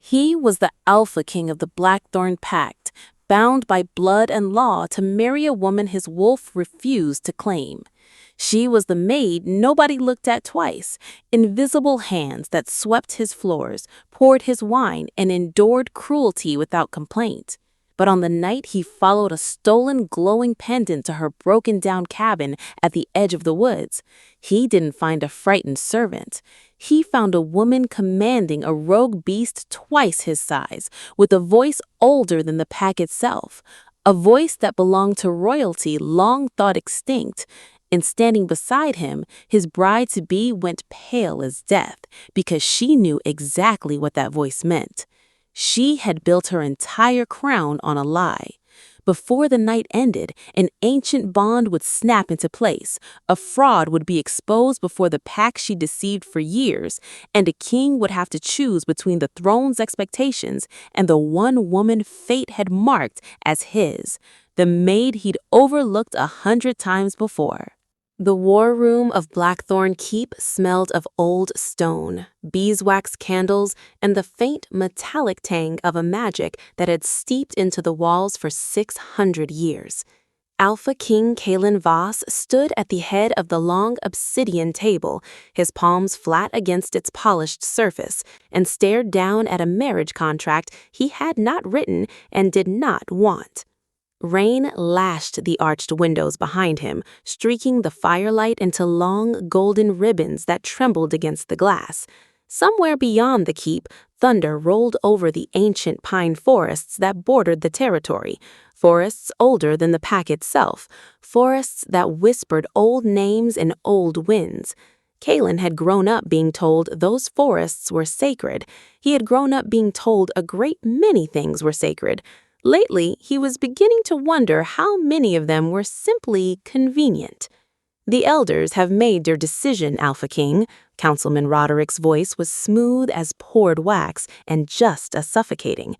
He was the Alpha King of the Blackthorn Pact, bound by blood and law to marry a woman his wolf refused to claim. She was the maid nobody looked at twice, invisible hands that swept his floors, poured his wine, and endured cruelty without complaint. But on the night he followed a stolen glowing pendant to her broken-down cabin at the edge of the woods, he didn't find a frightened servant. He found a woman commanding a rogue beast twice his size, with a voice older than the pack itself, a voice that belonged to royalty long thought extinct. And standing beside him, his bride-to-be went pale as death because she knew exactly what that voice meant. She had built her entire crown on a lie. Before the night ended, an ancient bond would snap into place, a fraud would be exposed before the pack she deceived for years, and a king would have to choose between the throne's expectations and the one woman fate had marked as his, the maid he'd overlooked 100 times before. The war room of Blackthorn Keep smelled of old stone, beeswax candles, and the faint metallic tang of a magic that had steeped into the walls for 600 years. Alpha King Kaelen Voss stood at the head of the long obsidian table, his palms flat against its polished surface, and stared down at a marriage contract he had not written and did not want. Rain lashed the arched windows behind him, streaking the firelight into long, golden ribbons that trembled against the glass. Somewhere beyond the keep, thunder rolled over the ancient pine forests that bordered the territory, forests older than the pack itself, forests that whispered old names and old winds. Kaelen had grown up being told those forests were sacred. He had grown up being told a great many things were sacred. Lately, he was beginning to wonder how many of them were simply convenient. "The elders have made their decision, Alpha King." Councilman Roderick's voice was smooth as poured wax and just as suffocating.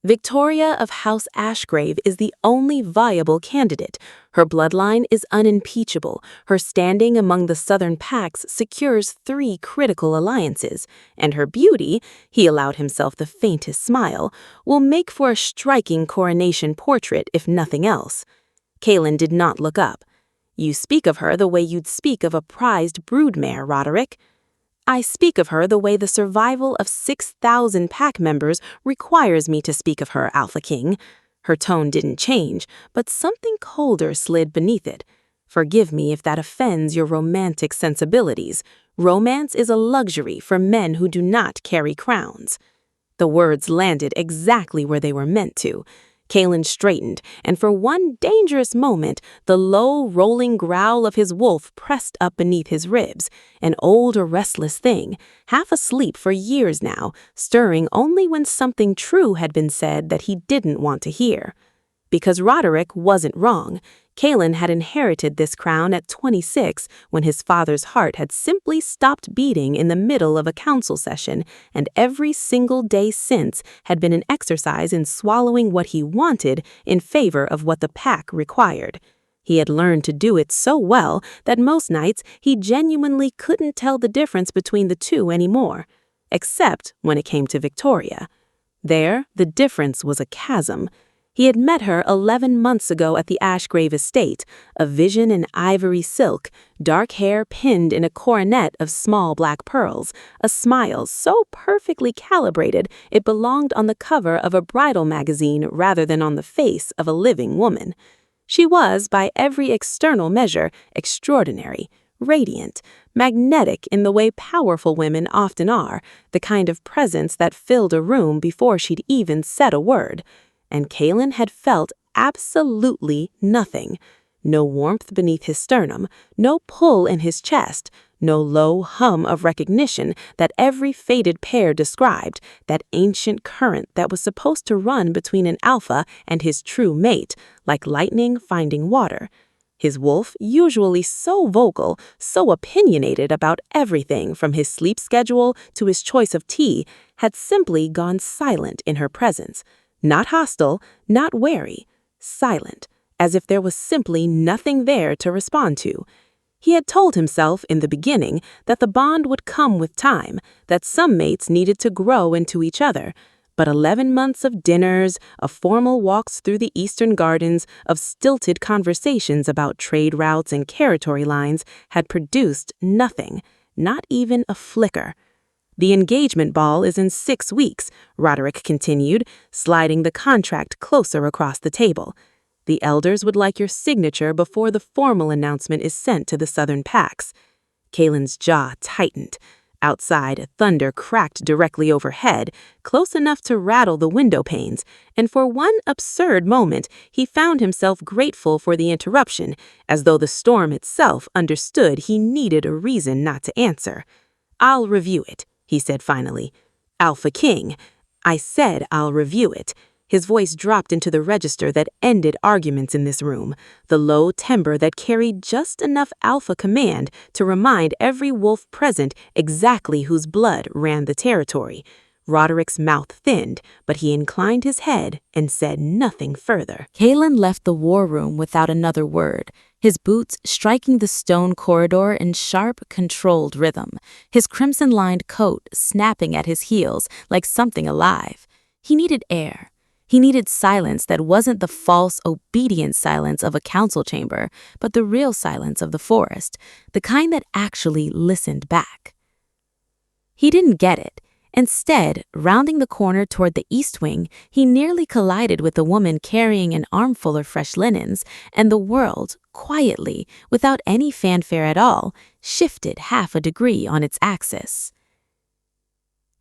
"Victoria of House Ashgrave is the only viable candidate. Her bloodline is unimpeachable. Her standing among the southern packs secures 3 critical alliances, and her beauty," he allowed himself the faintest smile, "will make for a striking coronation portrait if nothing else." Kaelen did not look up. "You speak of her the way you'd speak of a prized broodmare, Roderick." "I speak of her the way the survival of 6,000 pack members requires me to speak of her, Alpha King." Her tone didn't change, but something colder slid beneath it. "Forgive me if that offends your romantic sensibilities. Romance is a luxury for men who do not carry crowns." The words landed exactly where they were meant to. Kaelen straightened, and for one dangerous moment, the low, rolling growl of his wolf pressed up beneath his ribs, an old, restless thing, half asleep for years now, stirring only when something true had been said that he didn't want to hear. Because Roderick wasn't wrong. Kaelen had inherited this crown at 26 when his father's heart had simply stopped beating in the middle of a council session, and every single day since had been an exercise in swallowing what he wanted in favor of what the pack required. He had learned to do it so well that most nights he genuinely couldn't tell the difference between the two anymore, except when it came to Victoria. There, the difference was a chasm. He had met her 11 months ago at the Ashgrave estate, a vision in ivory silk, dark hair pinned in a coronet of small black pearls, a smile so perfectly calibrated it belonged on the cover of a bridal magazine rather than on the face of a living woman. She was, by every external measure, extraordinary, radiant, magnetic in the way powerful women often are, the kind of presence that filled a room before she'd even said a word. And Kaelen had felt absolutely nothing. No warmth beneath his sternum, no pull in his chest, no low hum of recognition that every fated pair described, that ancient current that was supposed to run between an alpha and his true mate, like lightning finding water. His wolf, usually so vocal, so opinionated about everything from his sleep schedule to his choice of tea, had simply gone silent in her presence. Not hostile, not wary, silent, as if there was simply nothing there to respond to. He had told himself in the beginning that the bond would come with time, that some mates needed to grow into each other, But 11 months of dinners, of formal walks through the eastern gardens, of stilted conversations about trade routes and territory lines had produced nothing, not even a flicker. "The engagement ball is in 6 weeks," Roderick continued, sliding the contract closer across the table. "The elders would like your signature before the formal announcement is sent to the southern packs." Kaelen's jaw tightened. Outside, thunder cracked directly overhead, close enough to rattle the window panes, and for one absurd moment he found himself grateful for the interruption, as though the storm itself understood he needed a reason not to answer. "I'll review it," he said finally. "Alpha King, I said I'll review it." His voice dropped into the register that ended arguments in this room, the low timbre that carried just enough alpha command to remind every wolf present exactly whose blood ran the territory. Roderick's mouth thinned, but he inclined his head and said nothing further. Kaelen left the war room without another word, his boots striking the stone corridor in sharp, controlled rhythm, his crimson-lined coat snapping at his heels like something alive. He needed air. He needed silence that wasn't the false, obedient silence of a council chamber, but the real silence of the forest, the kind that actually listened back. He didn't get it. Instead, rounding the corner toward the east wing, he nearly collided with a woman carrying an armful of fresh linens, and the world, quietly, without any fanfare at all, shifted half a degree on its axis.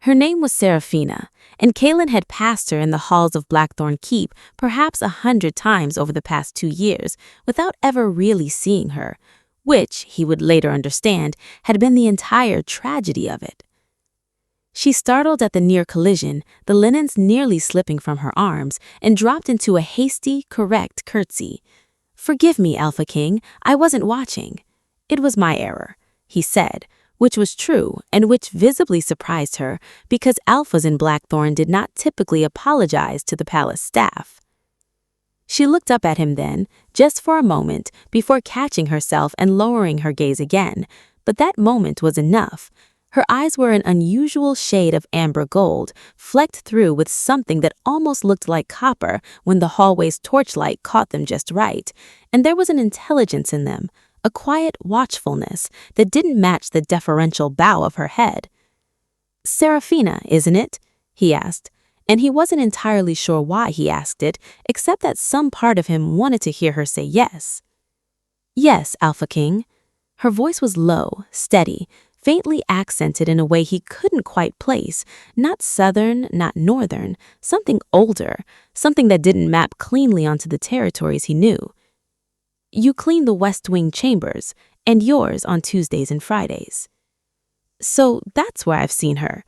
Her name was Seraphina, and Kaelen had passed her in the halls of Blackthorn Keep perhaps 100 times over the past 2 years without ever really seeing her, which, he would later understand, had been the entire tragedy of it. She startled at the near collision, the linens nearly slipping from her arms, and dropped into a hasty, correct curtsy. "Forgive me, Alpha King, I wasn't watching." "It was my error," he said, which was true and which visibly surprised her because alphas in Blackthorn did not typically apologize to the palace staff. She looked up at him then, just for a moment, before catching herself and lowering her gaze again, but that moment was enough. Her eyes were an unusual shade of amber gold, flecked through with something that almost looked like copper when the hallway's torchlight caught them just right, and there was an intelligence in them, a quiet watchfulness that didn't match the deferential bow of her head. "Seraphina, isn't it?" he asked, and he wasn't entirely sure why he asked it, except that some part of him wanted to hear her say yes. "Yes, Alpha King." Her voice was low, steady, faintly accented in a way he couldn't quite place, not southern, not northern, something older, something that didn't map cleanly onto the territories he knew. "You clean the West Wing chambers, and yours on Tuesdays and Fridays." "So that's where I've seen her."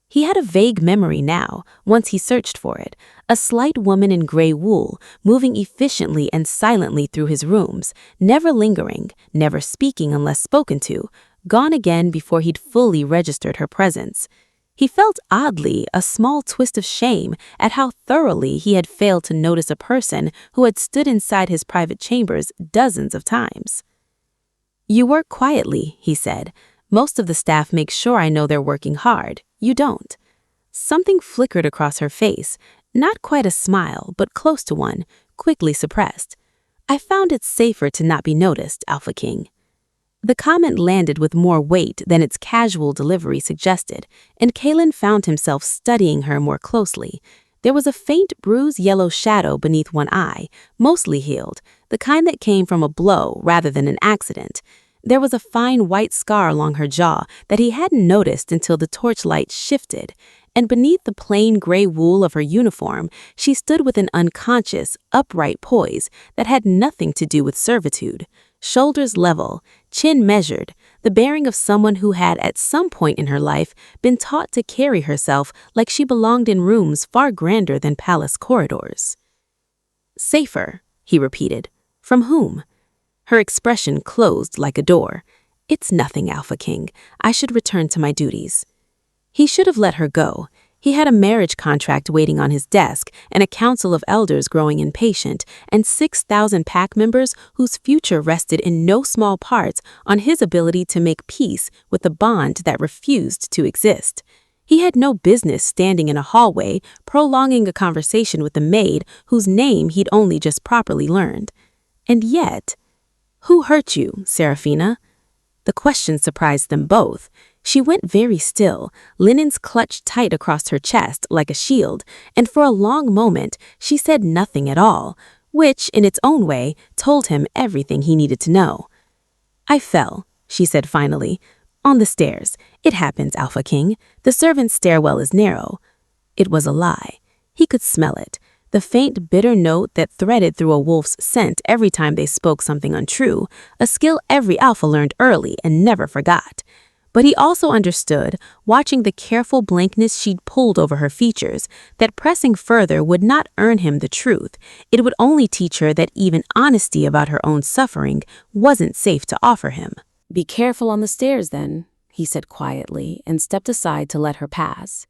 He had a vague memory now, once he searched for it, a slight woman in gray wool, moving efficiently and silently through his rooms, never lingering, never speaking unless spoken to, gone again before he'd fully registered her presence. He felt oddly a small twist of shame at how thoroughly he had failed to notice a person who had stood inside his private chambers dozens of times. "You work quietly," he said. "Most of the staff make sure I know they're working hard. You don't." Something flickered across her face, not quite a smile, but close to one, quickly suppressed. "I found it safer to not be noticed, Alpha King." The comment landed with more weight than its casual delivery suggested, and Kaelen found himself studying her more closely. There was a faint bruised yellow shadow beneath one eye, mostly healed, the kind that came from a blow rather than an accident. There was a fine white scar along her jaw that he hadn't noticed until the torchlight shifted, and beneath the plain gray wool of her uniform, she stood with an unconscious, upright poise that had nothing to do with servitude. Shoulders level, chin measured, the bearing of someone who had at some point in her life been taught to carry herself like she belonged in rooms far grander than palace corridors. "Safer," he repeated. "From whom?" Her expression closed like a door. "It's nothing, Alpha King. I should return to my duties." He should have let her go. He had a marriage contract waiting on his desk and a council of elders growing impatient, and 6,000 pack members whose future rested in no small part on his ability to make peace with a bond that refused to exist. He had no business standing in a hallway, prolonging a conversation with the maid whose name he'd only just properly learned. And yet, who hurt you, Seraphina? The question surprised them both. She went very still, linens clutched tight across her chest like a shield, and for a long moment she said nothing at all, which, in its own way, told him everything he needed to know. I fell, she said finally. On the stairs. It happens, Alpha King. The servants' stairwell is narrow. It was a lie. He could smell it. The faint, bitter note that threaded through a wolf's scent every time they spoke something untrue, a skill every alpha learned early and never forgot. But he also understood, watching the careful blankness she'd pulled over her features, that pressing further would not earn him the truth. It would only teach her that even honesty about her own suffering wasn't safe to offer him. "Be careful on the stairs, then," he said quietly and stepped aside to let her pass.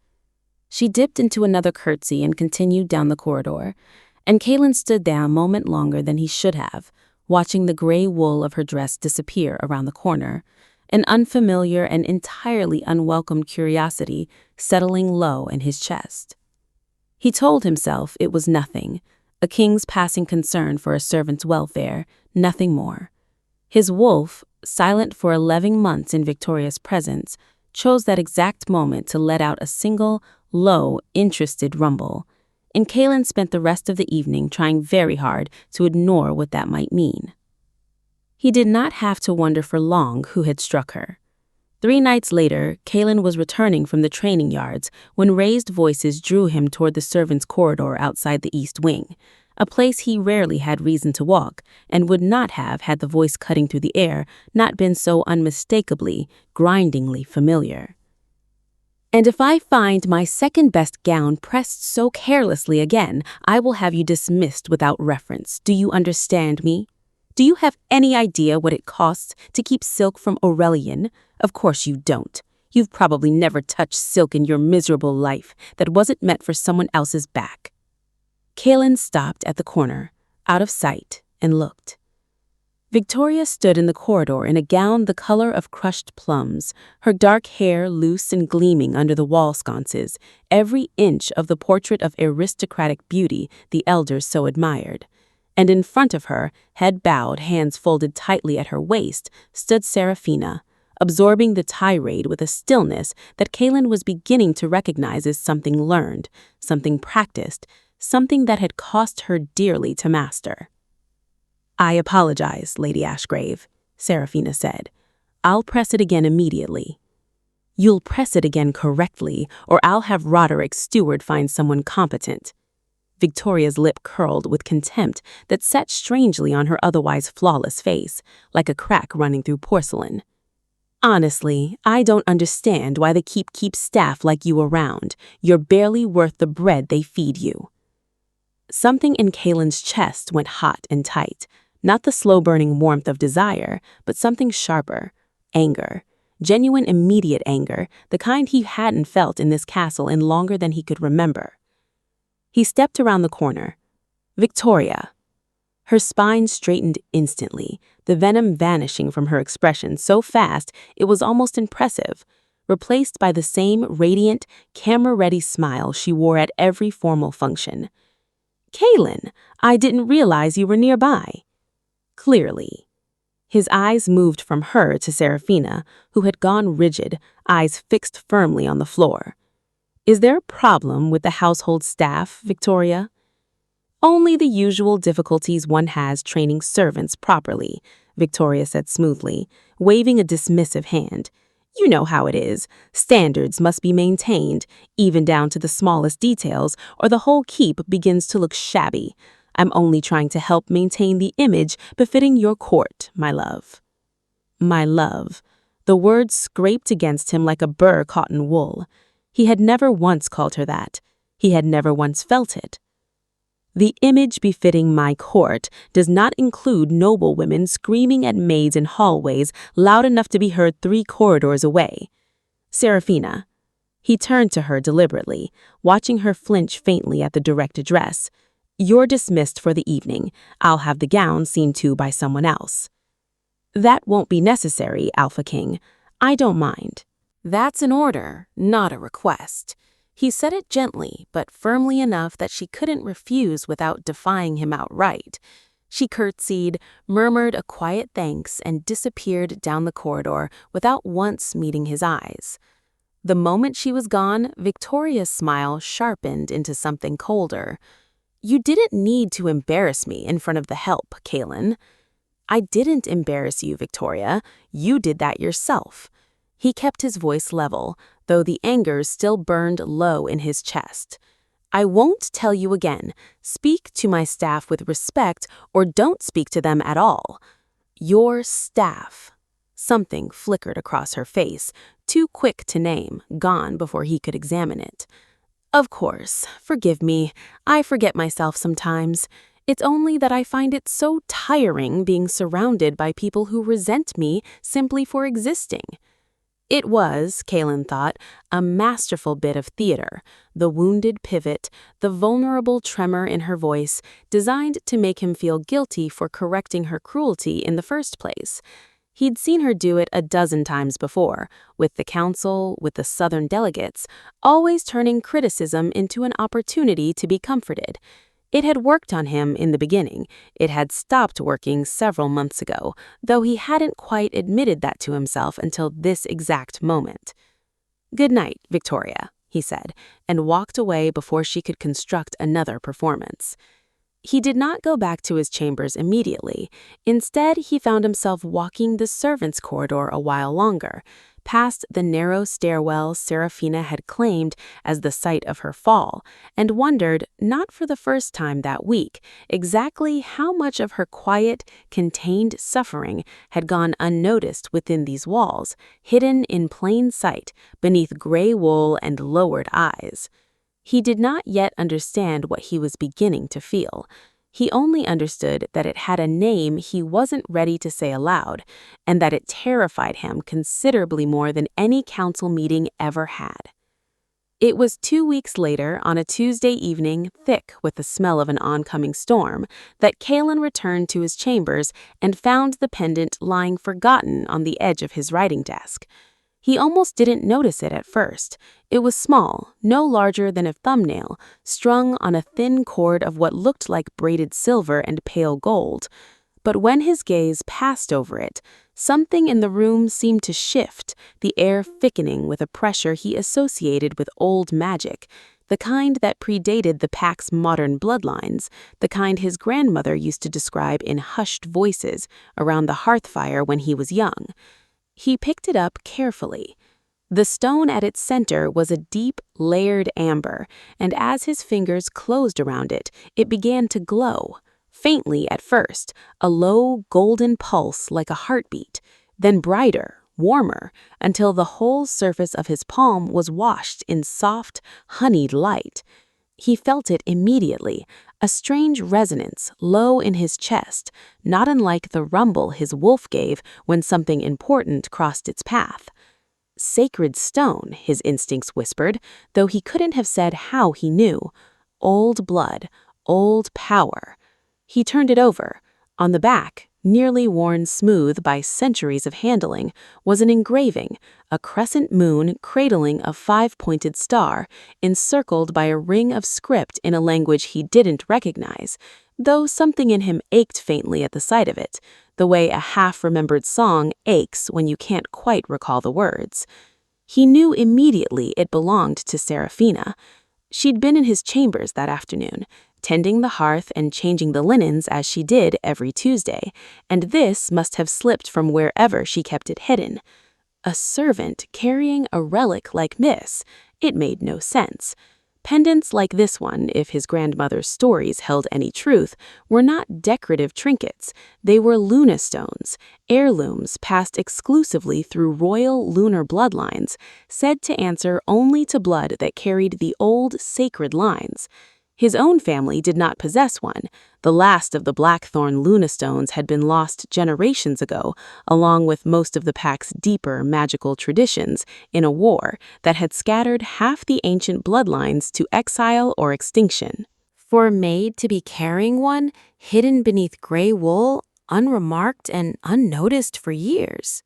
She dipped into another curtsy and continued down the corridor, and Kaelen stood there a moment longer than he should have, watching the gray wool of her dress disappear around the corner, an unfamiliar and entirely unwelcome curiosity settling low in his chest. He told himself it was nothing, a king's passing concern for a servant's welfare, nothing more. His wolf, silent for 11 months in Victoria's presence, chose that exact moment to let out a single, low, interested rumble, and Kaelen spent the rest of the evening trying very hard to ignore what that might mean. He did not have to wonder for long who had struck her. 3 nights later, Kaelen was returning from the training yards when raised voices drew him toward the servants' corridor outside the East Wing, a place he rarely had reason to walk and would not have had the voice cutting through the air not been so unmistakably, grindingly familiar. "And if I find my second-best gown pressed so carelessly again, I will have you dismissed without reference. Do you understand me? Do you have any idea what it costs to keep silk from Aurelian? Of course you don't. You've probably never touched silk in your miserable life that wasn't meant for someone else's back." Kaelen stopped at the corner, out of sight, and looked. Victoria stood in the corridor in a gown the color of crushed plums, her dark hair loose and gleaming under the wall sconces, every inch of the portrait of aristocratic beauty the elders so admired. And in front of her, head bowed, hands folded tightly at her waist, stood Seraphina, absorbing the tirade with a stillness that Kaelen was beginning to recognize as something learned, something practiced, something that had cost her dearly to master. "I apologize, Lady Ashgrave," Seraphina said. "I'll press it again immediately." "You'll press it again correctly, or I'll have Roderick's steward find someone competent." Victoria's lip curled with contempt that sat strangely on her otherwise flawless face, like a crack running through porcelain. "Honestly, I don't understand why they keep staff like you around. You're barely worth the bread they feed you." Something in Kaelen's chest went hot and tight, not the slow-burning warmth of desire, but something sharper, anger, genuine immediate anger, the kind he hadn't felt in this castle in longer than he could remember. He stepped around the corner. "Victoria." Her spine straightened instantly, the venom vanishing from her expression so fast it was almost impressive, replaced by the same radiant, camera-ready smile she wore at every formal function. "Kaelen, I didn't realize you were nearby." Clearly. His eyes moved from her to Seraphina, who had gone rigid, eyes fixed firmly on the floor. "Is there a problem with the household staff, Victoria?" "Only the usual difficulties one has training servants properly," Victoria said smoothly, waving a dismissive hand. "You know how it is. Standards must be maintained, even down to the smallest details, or the whole keep begins to look shabby. I'm only trying to help maintain the image befitting your court, my love." My love. The word scraped against him like a burr caught in wool. He had never once called her that. He had never once felt it. "The image befitting my court does not include noble women screaming at maids in hallways loud enough to be heard 3 corridors away. Seraphina." He turned to her deliberately, watching her flinch faintly at the direct address. "You're dismissed for the evening. I'll have the gown seen to by someone else." "That won't be necessary, Alpha King. I don't mind." "That's an order, not a request." He said it gently, but firmly enough that she couldn't refuse without defying him outright. She curtsied, murmured a quiet thanks, and disappeared down the corridor without once meeting his eyes. The moment she was gone, Victoria's smile sharpened into something colder. "You didn't need to embarrass me in front of the help, Kaelen." "I didn't embarrass you, Victoria. You did that yourself." He kept his voice level, though the anger still burned low in his chest. "I won't tell you again. Speak to my staff with respect, or don't speak to them at all." "Your staff." Something flickered across her face, too quick to name, gone before he could examine it. "Of course, forgive me. I forget myself sometimes. It's only that I find it so tiring being surrounded by people who resent me simply for existing." It was, Kaelen thought, a masterful bit of theater, the wounded pivot, the vulnerable tremor in her voice, designed to make him feel guilty for correcting her cruelty in the first place. He'd seen her do it a dozen times before, with the council, with the Southern delegates, always turning criticism into an opportunity to be comforted. It had worked on him in the beginning. It had stopped working several months ago, though he hadn't quite admitted that to himself until this exact moment. "Good night, Victoria," he said, and walked away before she could construct another performance. He did not go back to his chambers immediately. Instead, he found himself walking the servants' corridor a while longer, past the narrow stairwell Seraphina had claimed as the site of her fall, and wondered, not for the first time that week, exactly how much of her quiet, contained suffering had gone unnoticed within these walls, hidden in plain sight beneath gray wool and lowered eyes. He did not yet understand what he was beginning to feel. He only understood that it had a name he wasn't ready to say aloud, and that it terrified him considerably more than any council meeting ever had. It was 2 weeks later, on a Tuesday evening, thick with the smell of an oncoming storm, that Kaelen returned to his chambers and found the pendant lying forgotten on the edge of his writing desk. He almost didn't notice it at first. It was small, no larger than a thumbnail, strung on a thin cord of what looked like braided silver and pale gold. But when his gaze passed over it, something in the room seemed to shift, the air thickening with a pressure he associated with old magic, the kind that predated the pack's modern bloodlines, the kind his grandmother used to describe in hushed voices around the hearth fire when he was young. He picked it up carefully. The stone at its center was a deep, layered amber, and as his fingers closed around it, it began to glow. Faintly at first, a low, golden pulse like a heartbeat, then brighter, warmer, until the whole surface of his palm was washed in soft, honeyed light. He felt it immediately, a strange resonance low in his chest, not unlike the rumble his wolf gave when something important crossed its path. Sacred stone, his instincts whispered, though he couldn't have said how he knew. Old blood, old power. He turned it over. On the back, nearly worn smooth by centuries of handling, was an engraving, a crescent moon cradling a 5-pointed star, encircled by a ring of script in a language he didn't recognize, though something in him ached faintly at the sight of it, the way a half-remembered song aches when you can't quite recall the words. He knew immediately it belonged to Seraphina. She'd been in his chambers that afternoon, tending the hearth and changing the linens as she did every Tuesday, and this must have slipped from wherever she kept it hidden. A servant carrying a relic like this, it made no sense. Pendants like this one, if his grandmother's stories held any truth, were not decorative trinkets. They were lunastones, heirlooms passed exclusively through royal lunar bloodlines, said to answer only to blood that carried the old sacred lines. His own family did not possess one. The last of the blackthorn lunastones had been lost generations ago, along with most of the pack's deeper magical traditions, in a war that had scattered half the ancient bloodlines to exile or extinction. For a maid to be carrying one, hidden beneath gray wool, unremarked and unnoticed for years.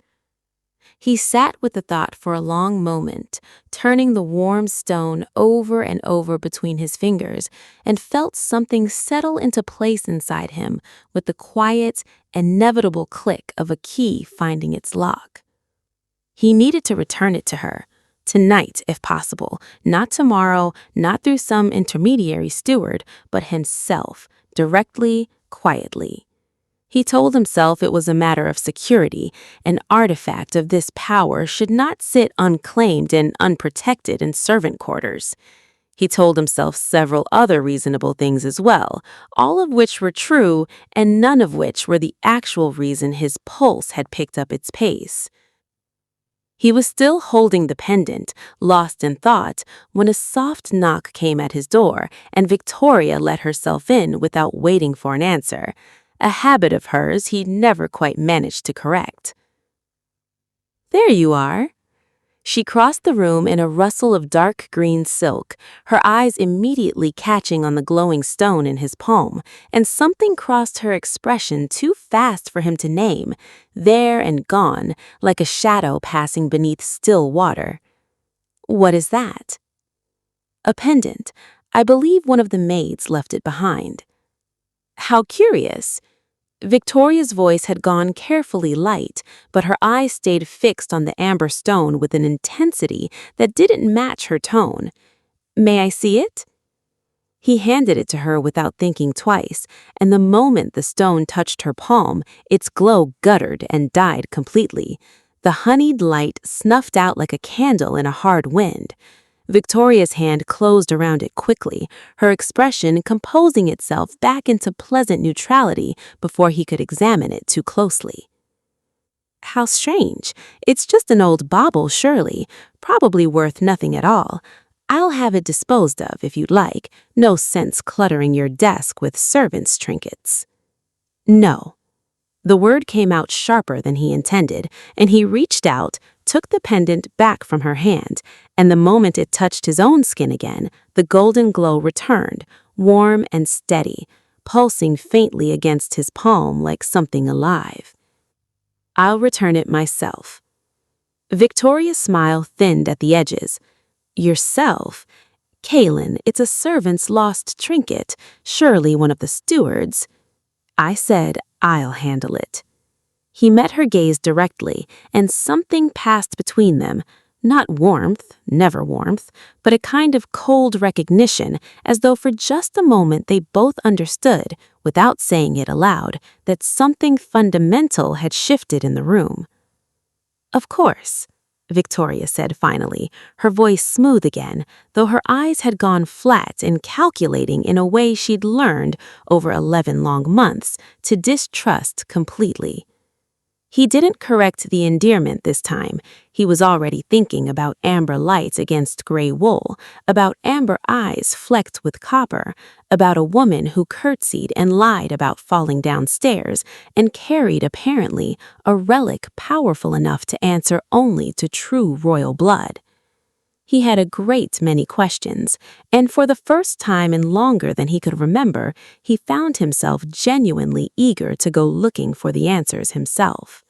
He sat with the thought for a long moment, turning the warm stone over and over between his fingers, and felt something settle into place inside him with the quiet, inevitable click of a key finding its lock. He needed to return it to her, tonight if possible, not tomorrow, not through some intermediary steward, but himself, directly, quietly. He told himself it was a matter of security. An artifact of this power should not sit unclaimed and unprotected in servant quarters. He told himself several other reasonable things as well, all of which were true and none of which were the actual reason his pulse had picked up its pace. He was still holding the pendant, lost in thought, when a soft knock came at his door, and Victoria let herself in without waiting for an answer, a habit of hers he'd never quite managed to correct. "There you are." She crossed the room in a rustle of dark green silk, her eyes immediately catching on the glowing stone in his palm, and something crossed her expression too fast for him to name, there and gone, like a shadow passing beneath still water. "What is that?" "A pendant. I believe one of the maids left it behind." "How curious." Victoria's voice had gone carefully light, but her eyes stayed fixed on the amber stone with an intensity that didn't match her tone. "May I see it?" He handed it to her without thinking twice, and the moment the stone touched her palm, its glow guttered and died completely. The honeyed light snuffed out like a candle in a hard wind. Victoria's hand closed around it quickly, her expression composing itself back into pleasant neutrality before he could examine it too closely. "How strange. It's just an old bauble, surely, probably worth nothing at all. I'll have it disposed of if you'd like. No sense cluttering your desk with servants' trinkets." "No." The word came out sharper than he intended, and he reached out, took the pendant back from her hand, and the moment it touched his own skin again, the golden glow returned, warm and steady, pulsing faintly against his palm like something alive. "I'll return it myself." Victoria's smile thinned at the edges. "Yourself? Kaelen, it's a servant's lost trinket, surely one of the stewards." "I said I'll handle it." He met her gaze directly, and something passed between them, not warmth, never warmth, but a kind of cold recognition, as though for just a moment they both understood, without saying it aloud, that something fundamental had shifted in the room. "Of course," Victoria said finally, her voice smooth again, though her eyes had gone flat and calculating in a way she'd learned, over 11 long months, to distrust completely. He didn't correct the endearment this time. He was already thinking about amber lights against gray wool, about amber eyes flecked with copper, about a woman who curtsied and lied about falling downstairs, and carried, apparently, a relic powerful enough to answer only to true royal blood. He had a great many questions, and for the first time in longer than he could remember, he found himself genuinely eager to go looking for the answers himself.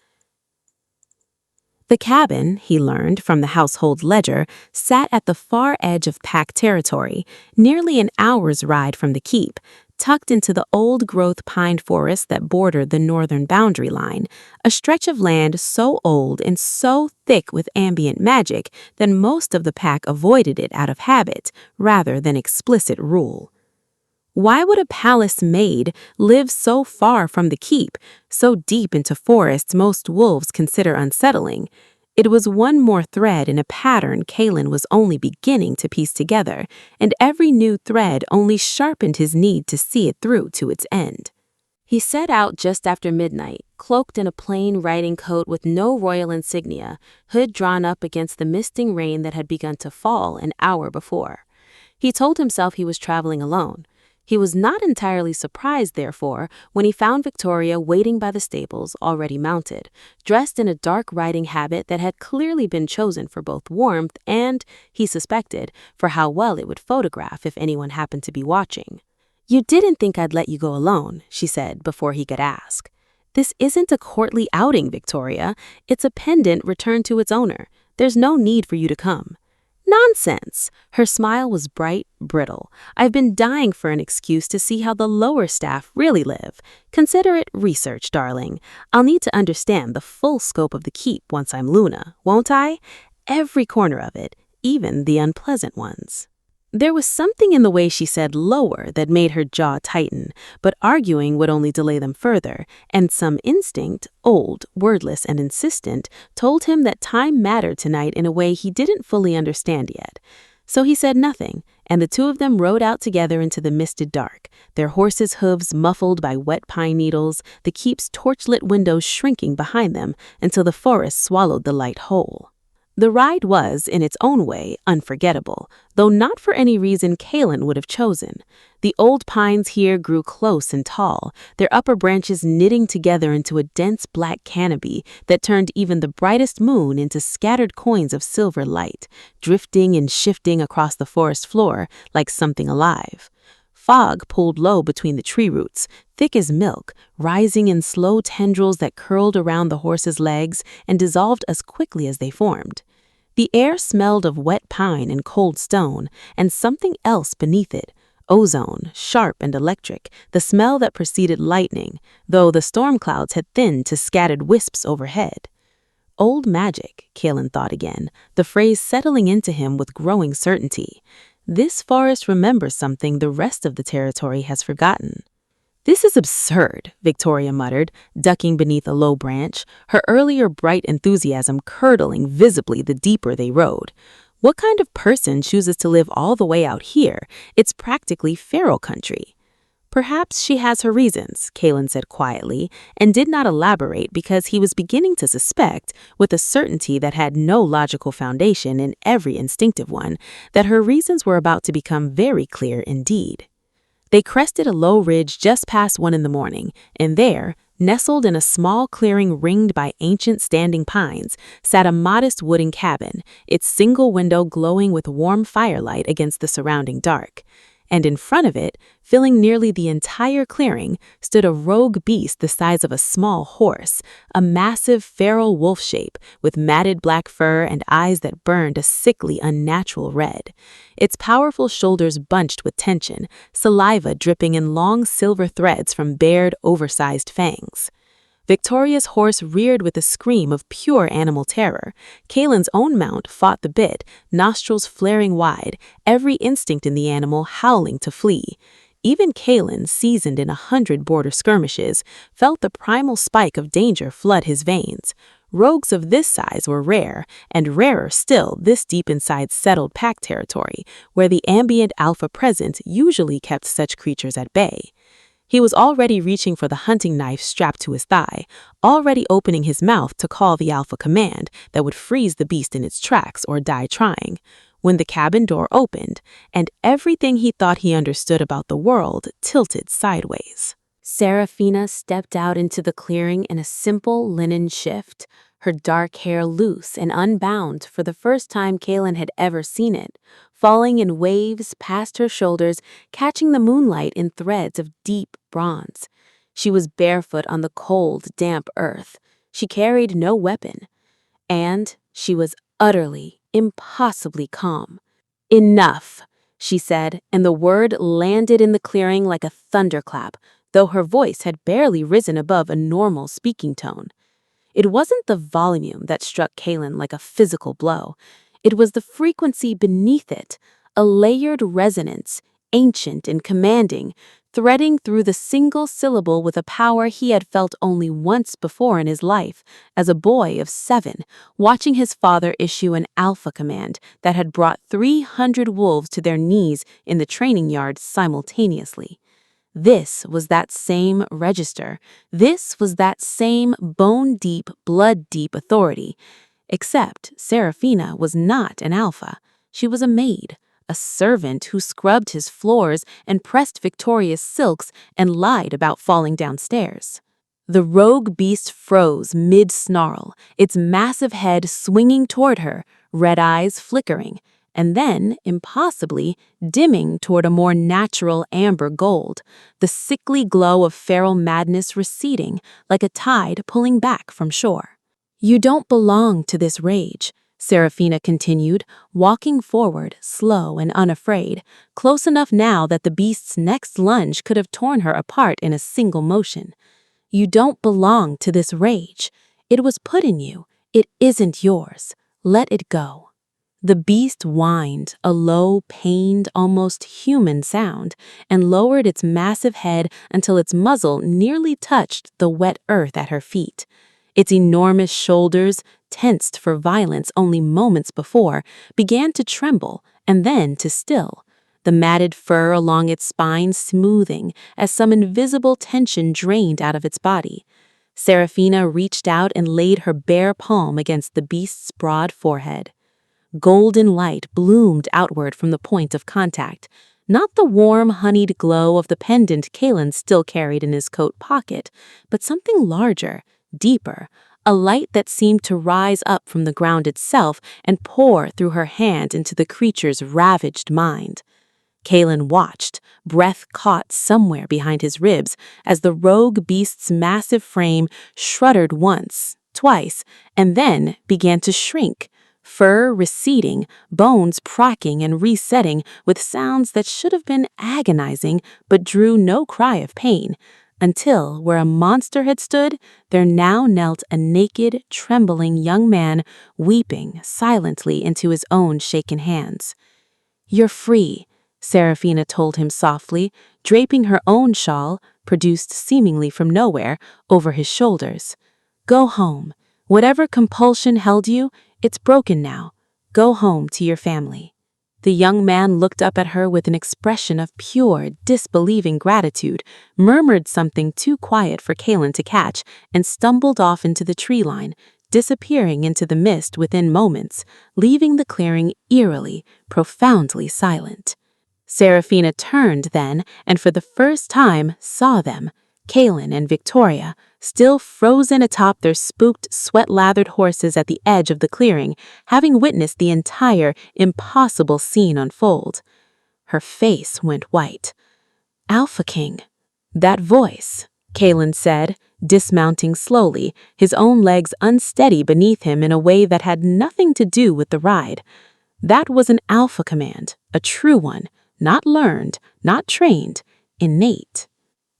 The cabin, he learned from the household ledger, sat at the far edge of Pack territory, nearly an hour's ride from the keep, tucked into the old-growth pine forest that bordered the northern boundary line, a stretch of land so old and so thick with ambient magic that most of the Pack avoided it out of habit rather than explicit rule. Why would a palace maid live so far from the keep, so deep into forests most wolves consider unsettling? It was one more thread in a pattern Kaelen was only beginning to piece together, and every new thread only sharpened his need to see it through to its end. He set out just after midnight, cloaked in a plain riding coat with no royal insignia, hood drawn up against the misting rain that had begun to fall an hour before. He told himself he was traveling alone. He was not entirely surprised, therefore, when he found Victoria waiting by the stables, already mounted, dressed in a dark riding habit that had clearly been chosen for both warmth and, he suspected, for how well it would photograph if anyone happened to be watching. "You didn't think I'd let you go alone," she said before he could ask. "This isn't a courtly outing, Victoria. It's a pendant returned to its owner. There's no need for you to come." "Nonsense!" Her smile was bright, brittle. "I've been dying for an excuse to see how the lower staff really live. Consider it research, darling. I'll need to understand the full scope of the keep once I'm Luna, won't I? Every corner of it, even the unpleasant ones." There was something in the way she said lower that made her jaw tighten, but arguing would only delay them further, and some instinct, old, wordless, and insistent, told him that time mattered tonight in a way he didn't fully understand yet. So he said nothing, and the two of them rode out together into the misted dark, their horses' hooves muffled by wet pine needles, the keep's torchlit windows shrinking behind them until the forest swallowed the light whole. The ride was, in its own way, unforgettable, though not for any reason Kaelen would have chosen. The old pines here grew close and tall, their upper branches knitting together into a dense black canopy that turned even the brightest moon into scattered coins of silver light, drifting and shifting across the forest floor like something alive. Fog pulled low between the tree roots, thick as milk, rising in slow tendrils that curled around the horses' legs and dissolved as quickly as they formed. The air smelled of wet pine and cold stone, and something else beneath it, ozone, sharp and electric, the smell that preceded lightning, though the storm clouds had thinned to scattered wisps overhead. Old magic, Kaelen thought again, the phrase settling into him with growing certainty. This forest remembers something the rest of the territory has forgotten. "This is absurd," Victoria muttered, ducking beneath a low branch, her earlier bright enthusiasm curdling visibly the deeper they rode. "What kind of person chooses to live all the way out here? It's practically feral country." "Perhaps she has her reasons," Kaelen said quietly, and did not elaborate because he was beginning to suspect, with a certainty that had no logical foundation in every instinctive one, that her reasons were about to become very clear indeed. They crested a low ridge just past 1 in the morning, and there, nestled in a small clearing ringed by ancient standing pines, sat a modest wooden cabin, its single window glowing with warm firelight against the surrounding dark. And in front of it, filling nearly the entire clearing, stood a rogue beast the size of a small horse, a massive feral wolf shape with matted black fur and eyes that burned a sickly, unnatural red. Its powerful shoulders bunched with tension, saliva dripping in long silver threads from bared, oversized fangs. Victoria's horse reared with a scream of pure animal terror. Kaelen's own mount fought the bit, nostrils flaring wide, every instinct in the animal howling to flee. Even Kaelen, seasoned in 100 border skirmishes, felt the primal spike of danger flood his veins. Rogues of this size were rare, and rarer still this deep inside settled pack territory, where the ambient alpha presence usually kept such creatures at bay. He was already reaching for the hunting knife strapped to his thigh, already opening his mouth to call the alpha command that would freeze the beast in its tracks or die trying, when the cabin door opened, and everything he thought he understood about the world tilted sideways. Seraphina stepped out into the clearing in a simple linen shift, her dark hair loose and unbound for the first time Kaelen had ever seen it, falling in waves past her shoulders, catching the moonlight in threads of deep bronze. She was barefoot on the cold, damp earth. She carried no weapon. And she was utterly, impossibly calm. "Enough," she said, and the word landed in the clearing like a thunderclap, though her voice had barely risen above a normal speaking tone. It wasn't the volume that struck Kaelen like a physical blow. It was the frequency beneath it, a layered resonance, ancient and commanding, threading through the single syllable with a power he had felt only once before in his life, as a boy of 7, watching his father issue an alpha command that had brought 300 wolves to their knees in the training yard simultaneously. This was that same register. This was that same bone-deep, blood-deep authority. Except Seraphina was not an alpha. She was a maid, a servant who scrubbed his floors and pressed Victoria's silks and lied about falling downstairs. The rogue beast froze mid-snarl, its massive head swinging toward her, red eyes flickering, and then, impossibly, dimming toward a more natural amber gold, the sickly glow of feral madness receding like a tide pulling back from shore. "You don't belong to this rage," Seraphina continued, walking forward, slow and unafraid, close enough now that the beast's next lunge could have torn her apart in a single motion. "You don't belong to this rage. It was put in you. It isn't yours. Let it go." The beast whined, a low, pained, almost human sound, and lowered its massive head until its muzzle nearly touched the wet earth at her feet. Its enormous shoulders, tensed for violence only moments before, began to tremble and then to still, the matted fur along its spine smoothing as some invisible tension drained out of its body. Seraphina reached out and laid her bare palm against the beast's broad forehead. Golden light bloomed outward from the point of contact, not the warm, honeyed glow of the pendant Kaelen still carried in his coat pocket, but something larger, deeper, a light that seemed to rise up from the ground itself and pour through her hand into the creature's ravaged mind. Kaelen watched, breath caught somewhere behind his ribs, as the rogue beast's massive frame shuddered once, twice, and then began to shrink, fur receding, bones cracking and resetting with sounds that should have been agonizing but drew no cry of pain, until where a monster had stood, there now knelt a naked, trembling young man, weeping silently into his own shaken hands. "You're free," Seraphina told him softly, draping her own shawl, produced seemingly from nowhere, over his shoulders. "Go home. Whatever compulsion held you, it's broken now. Go home to your family." The young man looked up at her with an expression of pure, disbelieving gratitude, murmured something too quiet for Kaelen to catch, and stumbled off into the tree line, disappearing into the mist within moments, leaving the clearing eerily, profoundly silent. Seraphina turned then, and for the first time saw them, Kaelen and Victoria, still frozen atop their spooked, sweat-lathered horses at the edge of the clearing, having witnessed the entire, impossible scene unfold. Her face went white. "Alpha King." "That voice," Kaelen said, dismounting slowly, his own legs unsteady beneath him in a way that had nothing to do with the ride. "That was an alpha command, a true one, not learned, not trained, innate."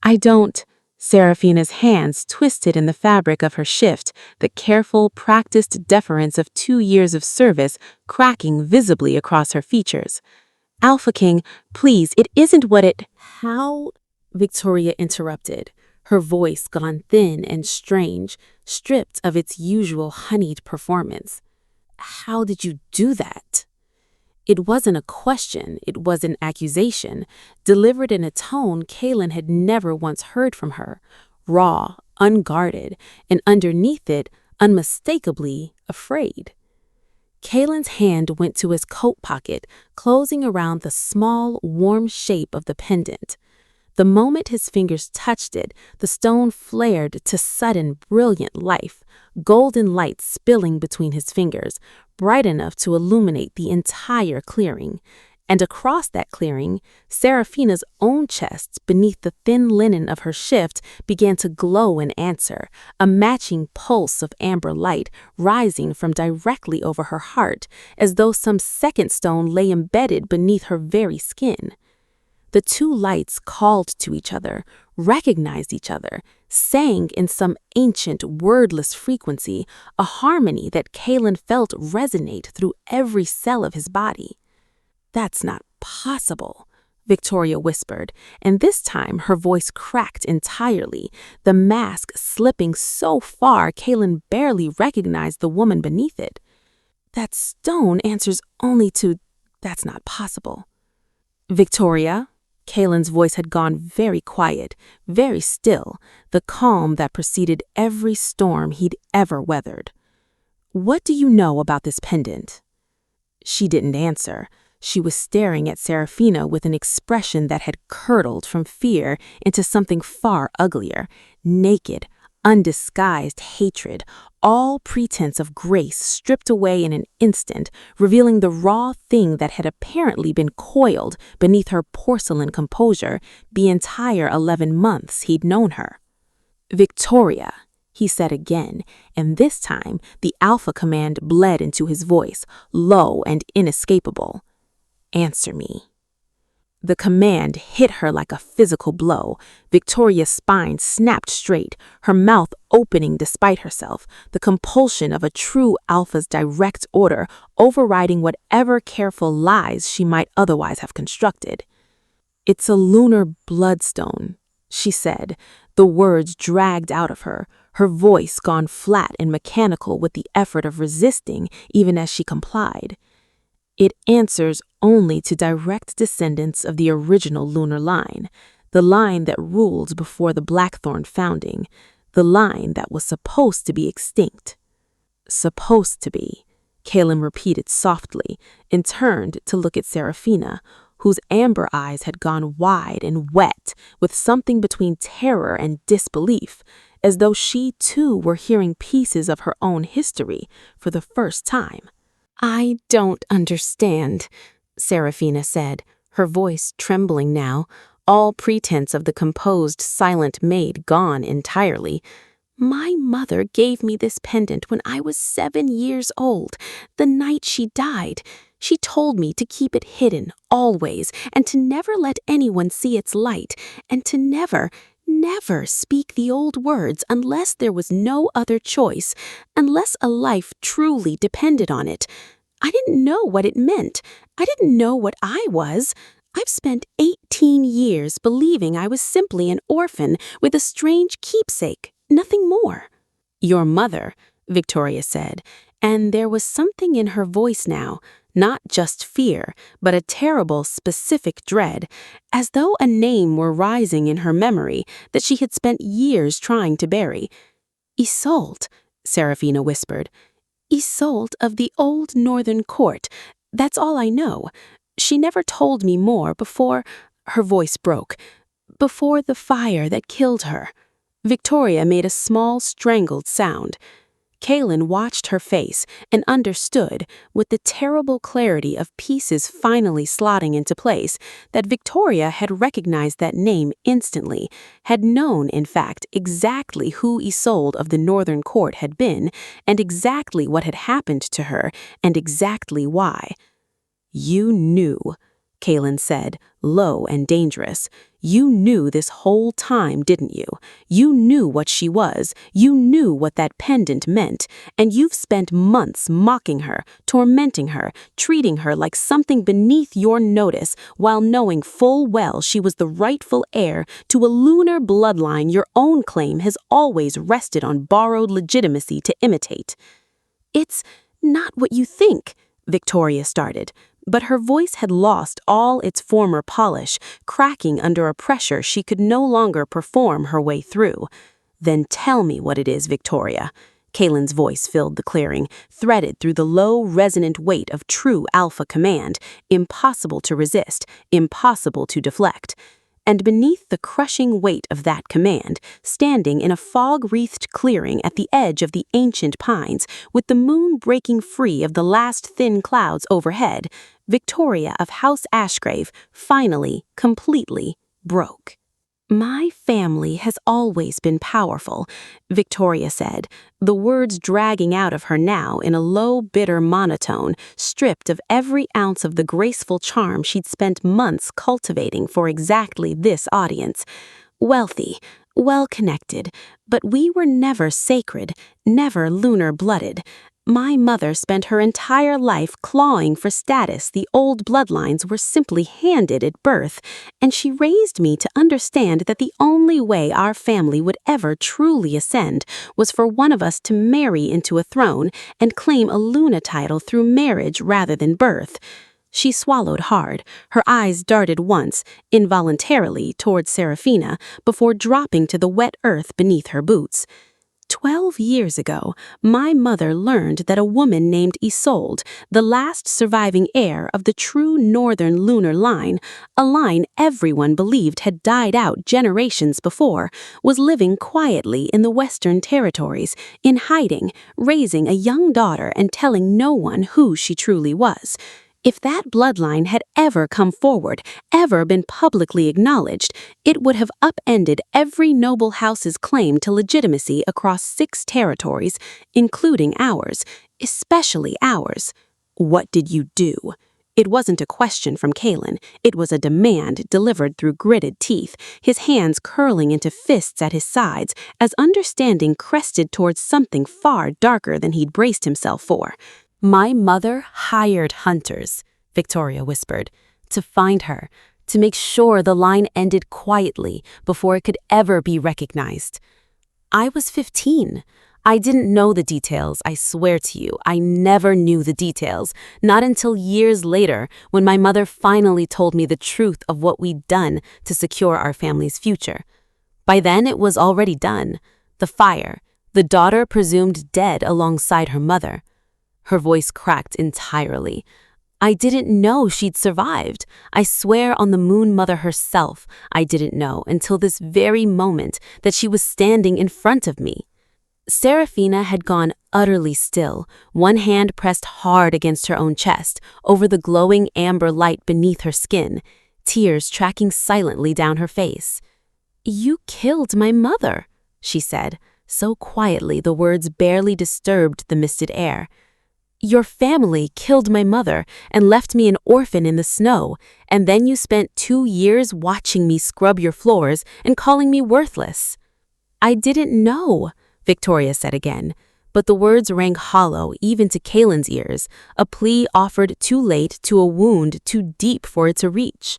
"I don't..." Seraphina's hands twisted in the fabric of her shift, the careful, practiced deference of 2 years of service cracking visibly across her features. "Alpha King, please, it isn't what it..." "How?" Victoria interrupted, her voice gone thin and strange, stripped of its usual honeyed performance. "How did you do that?" It wasn't a question, it was an accusation, delivered in a tone Kaelen had never once heard from her, raw, unguarded, and underneath it, unmistakably afraid. Kaelen's hand went to his coat pocket, closing around the small, warm shape of the pendant. The moment his fingers touched it, the stone flared to sudden, brilliant life, golden light spilling between his fingers, bright enough to illuminate the entire clearing. And across that clearing, Seraphina's own chest, beneath the thin linen of her shift, began to glow in answer, a matching pulse of amber light rising from directly over her heart, as though some second stone lay embedded beneath her very skin. The two lights called to each other, recognized each other, sang in some ancient, wordless frequency, a harmony that Kaelen felt resonate through every cell of his body. "That's not possible," Victoria whispered, and this time her voice cracked entirely, the mask slipping so far Kaelen barely recognized the woman beneath it. "That stone answers only to... That's not possible." "Victoria?" Kaelen's voice had gone very quiet, very still, the calm that preceded every storm he'd ever weathered. "What do you know about this pendant?" She didn't answer. She was staring at Seraphina with an expression that had curdled from fear into something far uglier, naked, undisguised hatred, all pretense of grace stripped away in an instant, revealing the raw thing that had apparently been coiled beneath her porcelain composure the entire 11 months he'd known her. "Victoria," he said again, and this time the alpha command bled into his voice, low and inescapable. "Answer me." The command hit her like a physical blow. Victoria's spine snapped straight, her mouth opening despite herself, the compulsion of a true alpha's direct order overriding whatever careful lies she might otherwise have constructed. "It's a lunar bloodstone," she said, the words dragged out of her voice gone flat and mechanical with the effort of resisting even as she complied. "It answers only to direct descendants of the original lunar line, the line that ruled before the Blackthorn founding, the line that was supposed to be extinct." "Supposed to be," Kaelen repeated softly, and turned to look at Seraphina, whose amber eyes had gone wide and wet with something between terror and disbelief, as though she too were hearing pieces of her own history for the first time. "I don't understand," Seraphina said, her voice trembling now, all pretense of the composed, silent maid gone entirely. "My mother gave me this pendant when I was 7 years old, the night she died. She told me to keep it hidden, always, and to never let anyone see its light, and to never speak the old words unless there was no other choice, unless a life truly depended on it. I didn't know what it meant. I didn't know what I was. I've spent 18 years believing I was simply an orphan with a strange keepsake, nothing more." "Your mother," Victoria said, and there was something in her voice now, not just fear, but a terrible, specific dread, as though a name were rising in her memory that she had spent years trying to bury. "Isolde," Seraphina whispered. "Isolde of the old northern court. That's all I know. She never told me more before—" her voice broke, "before the fire that killed her." Victoria made a small, strangled sound. Kaelen watched her face and understood, with the terrible clarity of pieces finally slotting into place, that Victoria had recognized that name instantly, had known, in fact, exactly who Isolde of the Northern Court had been, and exactly what had happened to her, and exactly why. "You knew," Kaelen said, low and dangerous. "You knew this whole time, didn't you? You knew what she was, you knew what that pendant meant, and you've spent months mocking her, tormenting her, treating her like something beneath your notice, while knowing full well she was the rightful heir to a lunar bloodline your own claim has always rested on borrowed legitimacy to imitate." "It's not what you think," Victoria started, but her voice had lost all its former polish, cracking under a pressure she could no longer perform her way through. "Then tell me what it is, Victoria." Kaelen's voice filled the clearing, threaded through the low, resonant weight of true alpha command, impossible to resist, impossible to deflect. And beneath the crushing weight of that command, standing in a fog-wreathed clearing at the edge of the ancient pines, with the moon breaking free of the last thin clouds overhead, Victoria of House Ashgrave finally, completely broke. "My family has always been powerful," Victoria said, the words dragging out of her now in a low, bitter monotone, stripped of every ounce of the graceful charm she'd spent months cultivating for exactly this audience. "Wealthy, well-connected, but we were never sacred, never lunar-blooded. My mother spent her entire life clawing for status the old bloodlines were simply handed at birth, and she raised me to understand that the only way our family would ever truly ascend was for one of us to marry into a throne and claim a Luna title through marriage rather than birth." She swallowed hard, her eyes darted once, involuntarily, towards Seraphina, before dropping to the wet earth beneath her boots. 12 years ago, my mother learned that a woman named Isolde, the last surviving heir of the true northern lunar line, a line everyone believed had died out generations before, was living quietly in the Western Territories, in hiding, raising a young daughter and telling no one who she truly was. If that bloodline had ever come forward, ever been publicly acknowledged, it would have upended every noble house's claim to legitimacy across 6 territories, including ours, especially ours. What did you do? It wasn't a question from Kaelen. It was a demand delivered through gritted teeth, his hands curling into fists at his sides as understanding crested towards something far darker than he'd braced himself for. "My mother hired hunters," Victoria whispered, "to find her, to make sure the line ended quietly before it could ever be recognized. I was 15. I didn't know the details, I swear to you. I never knew the details, not until years later when my mother finally told me the truth of what we'd done to secure our family's future. By then it was already done. The fire, the daughter presumed dead alongside her mother." Her voice cracked entirely. "I didn't know she'd survived. I swear on the Moon Mother herself, I didn't know until this very moment that she was standing in front of me." Seraphina had gone utterly still, one hand pressed hard against her own chest, over the glowing amber light beneath her skin, tears tracking silently down her face. "You killed my mother," she said, so quietly the words barely disturbed the misted air. "Your family killed my mother and left me an orphan in the snow, and then you spent 2 years watching me scrub your floors and calling me worthless." "I didn't know," Victoria said again, but the words rang hollow even to Kaelen's ears, a plea offered too late to a wound too deep for it to reach.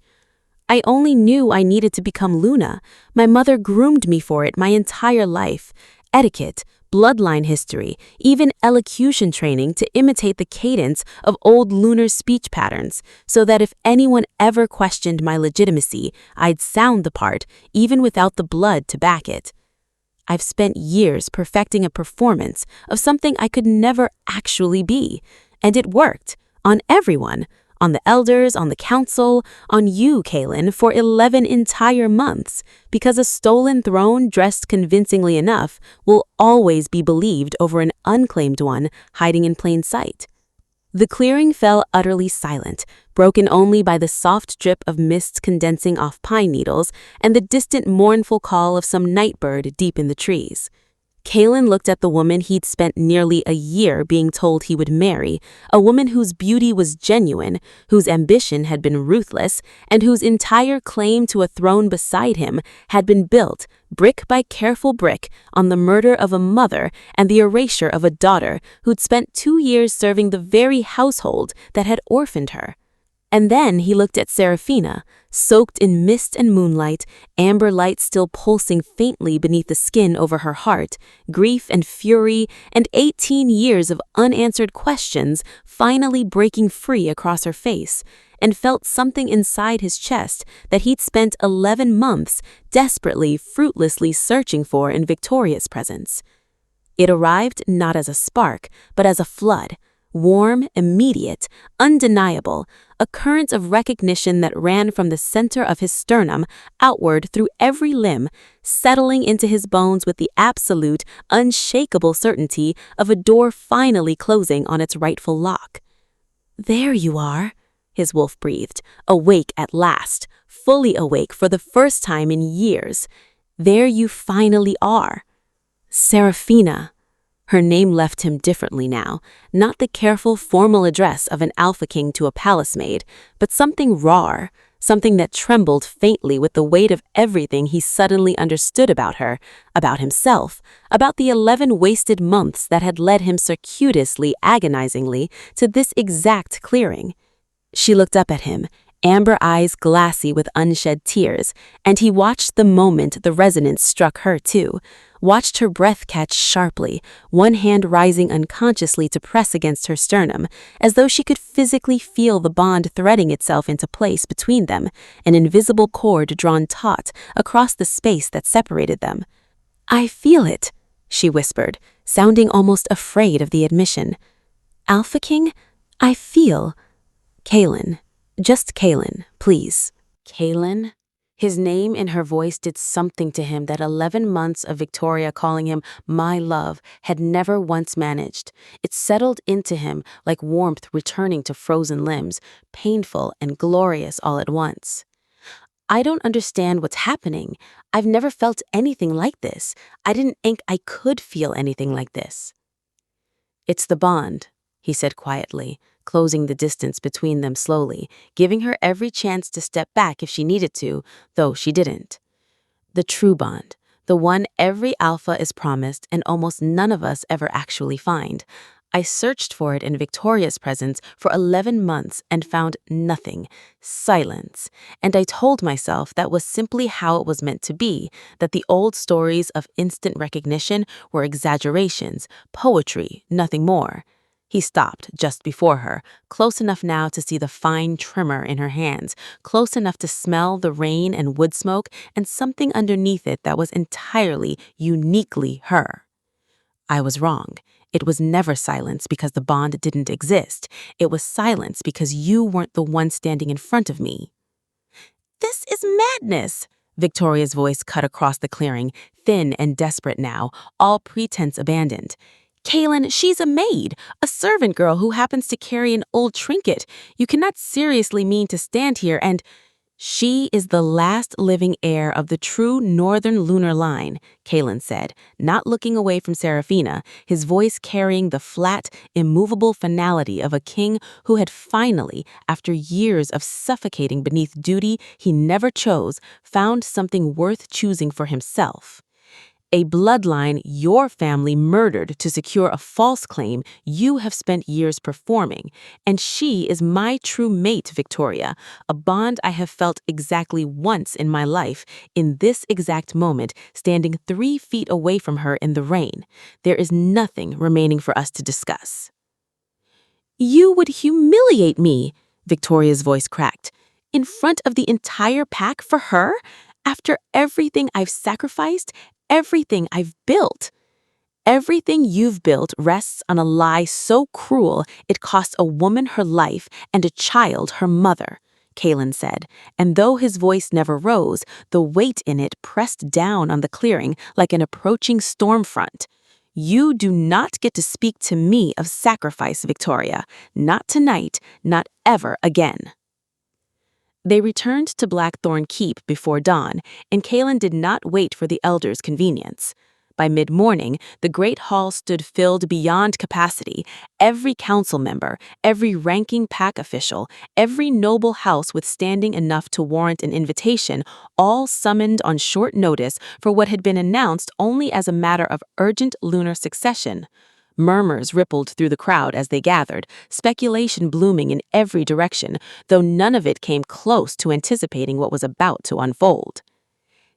"I only knew I needed to become Luna. My mother groomed me for it my entire life. Etiquette, bloodline history, even elocution training to imitate the cadence of old lunar speech patterns, so that if anyone ever questioned my legitimacy, I'd sound the part, even without the blood to back it. I've spent years perfecting a performance of something I could never actually be, and it worked, on everyone, on the elders, on the council, on you, Kaelen, for 11 entire months, because a stolen throne dressed convincingly enough will always be believed over an unclaimed one hiding in plain sight." The clearing fell utterly silent, broken only by the soft drip of mist condensing off pine needles and the distant mournful call of some nightbird deep in the trees. Kaelen looked at the woman he'd spent nearly a year being told he would marry, a woman whose beauty was genuine, whose ambition had been ruthless, and whose entire claim to a throne beside him had been built, brick by careful brick, on the murder of a mother and the erasure of a daughter who'd spent 2 years serving the very household that had orphaned her. And then he looked at Seraphina, soaked in mist and moonlight, amber light still pulsing faintly beneath the skin over her heart, grief and fury, and 18 years of unanswered questions finally breaking free across her face, and felt something inside his chest that he'd spent 11 months desperately, fruitlessly searching for in Victoria's presence. It arrived not as a spark, but as a flood. Warm, immediate, undeniable, a current of recognition that ran from the center of his sternum outward through every limb, settling into his bones with the absolute, unshakable certainty of a door finally closing on its rightful lock. "There you are," his wolf breathed, awake at last, fully awake for the first time in years. "There you finally are. Seraphina." Her name left him differently now, not the careful, formal address of an alpha king to a palace maid, but something raw, something that trembled faintly with the weight of everything he suddenly understood about her, about himself, about the 11 wasted months that had led him circuitously, agonizingly, to this exact clearing. She looked up at him, amber eyes glassy with unshed tears, and he watched the moment the resonance struck her too, watched her breath catch sharply, one hand rising unconsciously to press against her sternum, as though she could physically feel the bond threading itself into place between them, an invisible cord drawn taut across the space that separated them. "I feel it," she whispered, sounding almost afraid of the admission. Alpha King? I feel... Kaelen. Just Kaelen, please. Kaelen? His name in her voice did something to him that 11 months of Victoria calling him my love had never once managed. It settled into him like warmth returning to frozen limbs, painful and glorious all at once. I don't understand what's happening. I've never felt anything like this. I didn't think I could feel anything like this. It's the bond, he said quietly, closing the distance between them slowly, giving her every chance to step back if she needed to, though she didn't. The true bond, the one every alpha is promised and almost none of us ever actually find. I searched for it in Victoria's presence for 11 months and found nothing, silence. And I told myself that was simply how it was meant to be, that the old stories of instant recognition were exaggerations, poetry, nothing more. He stopped just before her, close enough now to see the fine tremor in her hands, close enough to smell the rain and wood smoke and something underneath it that was entirely, uniquely her. I was wrong. It was never silence because the bond didn't exist. It was silence because you weren't the one standing in front of me. This is madness! Victoria's voice cut across the clearing, thin and desperate now, all pretense abandoned. Kaelen, she's a maid, a servant girl who happens to carry an old trinket. You cannot seriously mean to stand here and... She is the last living heir of the true northern lunar line, Kaelen said, not looking away from Seraphina, his voice carrying the flat, immovable finality of a king who had finally, after years of suffocating beneath duty he never chose, found something worth choosing for himself. A bloodline your family murdered to secure a false claim you have spent years performing, and she is my true mate, Victoria, a bond I have felt exactly once in my life, in this exact moment, standing 3 feet away from her in the rain. There is nothing remaining for us to discuss. You would humiliate me, Victoria's voice cracked, in front of the entire pack for her, after everything I've sacrificed, everything I've built. Everything you've built rests on a lie so cruel it costs a woman her life and a child her mother, Kaelen said, and though his voice never rose, the weight in it pressed down on the clearing like an approaching storm front. You do not get to speak to me of sacrifice, Victoria. Not tonight, not ever again. They returned to Blackthorn Keep before dawn, and Kaelen did not wait for the elders' convenience. By mid-morning, the great hall stood filled beyond capacity. Every council member, every ranking pack official, every noble house with standing enough to warrant an invitation, all summoned on short notice for what had been announced only as a matter of urgent lunar succession. Murmurs rippled through the crowd as they gathered, speculation blooming in every direction, though none of it came close to anticipating what was about to unfold.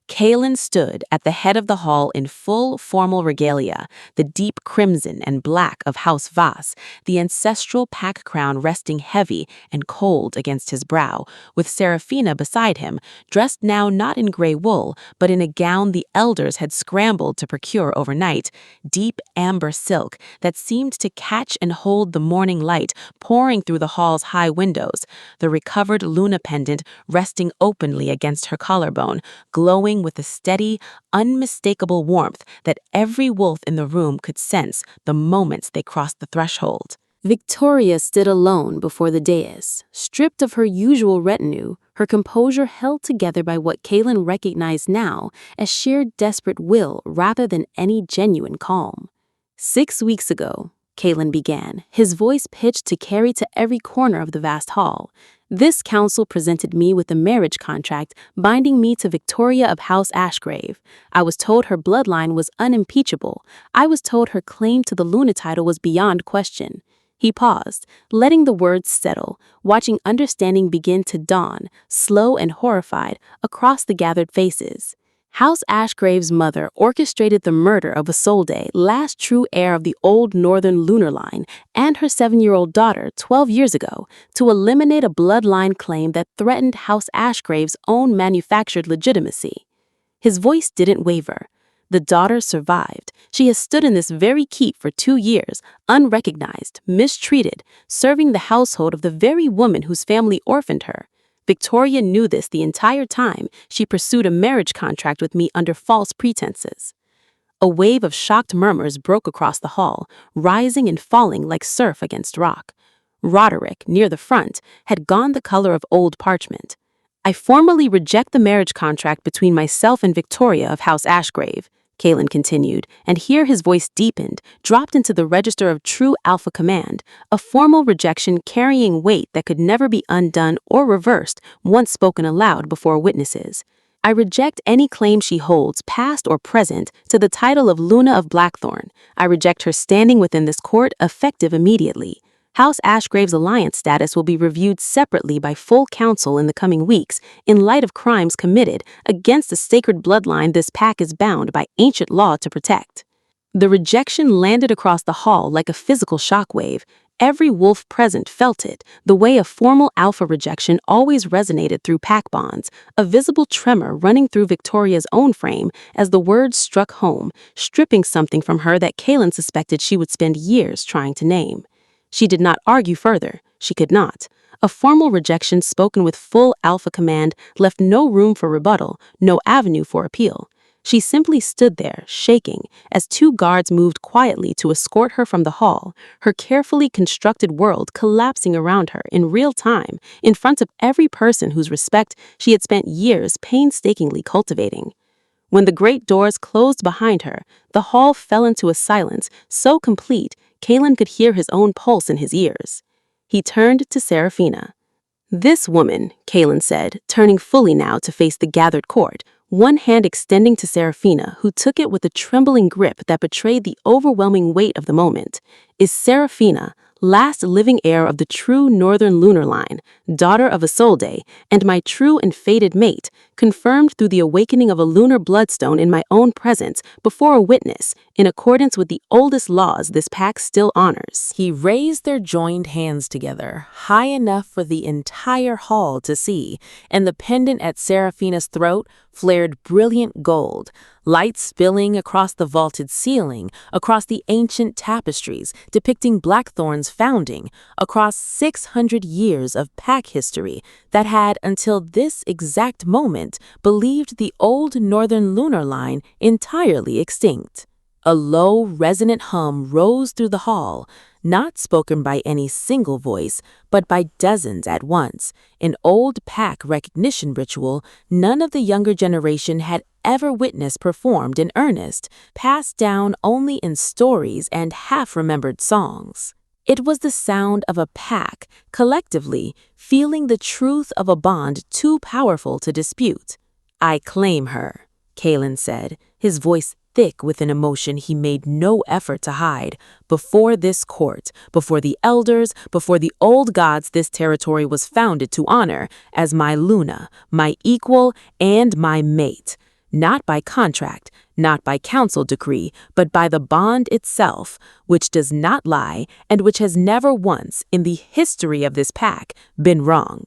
Kaelen stood at the head of the hall in full formal regalia, the deep crimson and black of House Vass, the ancestral pack crown resting heavy and cold against his brow, with Seraphina beside him, dressed now not in gray wool, but in a gown the elders had scrambled to procure overnight, deep amber silk that seemed to catch and hold the morning light pouring through the hall's high windows, the recovered Luna pendant resting openly against her collarbone, glowing with a steady, unmistakable warmth that every wolf in the room could sense the moments they crossed the threshold. Victoria stood alone before the dais, stripped of her usual retinue, her composure held together by what Kaelen recognized now as sheer desperate will rather than any genuine calm. 6 weeks ago, Kaelen began, his voice pitched to carry to every corner of the vast hall. This council presented me with a marriage contract binding me to Victoria of House Ashgrave. I was told her bloodline was unimpeachable. I was told her claim to the Luna title was beyond question. He paused, letting the words settle, watching understanding begin to dawn, slow and horrified, across the gathered faces. House Ashgrave's mother orchestrated the murder of Isolde, last true heir of the old northern lunar line, and her 7-year-old daughter 12 years ago, to eliminate a bloodline claim that threatened House Ashgrave's own manufactured legitimacy. His voice didn't waver. The daughter survived. She has stood in this very keep for 2 years, unrecognized, mistreated, serving the household of the very woman whose family orphaned her. Victoria knew this the entire time she pursued a marriage contract with me under false pretenses. A wave of shocked murmurs broke across the hall, rising and falling like surf against rock. Roderick, near the front, had gone the color of old parchment. "I formally reject the marriage contract between myself and Victoria of House Ashgrave," Kaelen continued, and here his voice deepened, dropped into the register of true alpha command, a formal rejection carrying weight that could never be undone or reversed once spoken aloud before witnesses. "I reject any claim she holds, past or present, to the title of Luna of Blackthorn. I reject her standing within this court, effective immediately. House Ashgrave's alliance status will be reviewed separately by full council in the coming weeks in light of crimes committed against the sacred bloodline this pack is bound by ancient law to protect." The rejection landed across the hall like a physical shockwave. Every wolf present felt it, the way a formal alpha rejection always resonated through pack bonds, a visible tremor running through Victoria's own frame as the words struck home, stripping something from her that Kaelen suspected she would spend years trying to name. She did not argue further. She could not. A formal rejection spoken with full alpha command left no room for rebuttal, no avenue for appeal. She simply stood there, shaking, as 2 guards moved quietly to escort her from the hall, her carefully constructed world collapsing around her in real time, in front of every person whose respect she had spent years painstakingly cultivating. When the great doors closed behind her, the hall fell into a silence so complete Kaelen could hear his own pulse in his ears. He turned to Seraphina. "This woman," Kaelen said, turning fully now to face the gathered court, one hand extending to Seraphina, who took it with a trembling grip that betrayed the overwhelming weight of the moment, "is Seraphina, last living heir of the true northern lunar line, daughter of Isolde, and my true and fated mate, confirmed through the awakening of a lunar bloodstone in my own presence before a witness, in accordance with the oldest laws this pack still honors." He raised their joined hands together, high enough for the entire hall to see, and the pendant at Seraphina's throat flared brilliant gold, light spilling across the vaulted ceiling, across the ancient tapestries depicting Blackthorn's founding, across 600 years of pack history that had, until this exact moment, believed the old northern lunar line entirely extinct. A low, resonant hum rose through the hall, not spoken by any single voice, but by dozens at once, an old pack recognition ritual none of the younger generation had ever witnessed performed in earnest, passed down only in stories and half-remembered songs. It was the sound of a pack, collectively, feeling the truth of a bond too powerful to dispute. "I claim her," Kaelen said, his voice thick with an emotion he made no effort to hide, "before this court, before the elders, before the old gods this territory was founded to honor, as my Luna, my equal, and my mate. Not by contract, not by council decree, but by the bond itself, which does not lie and which has never once, in the history of this pack, been wrong."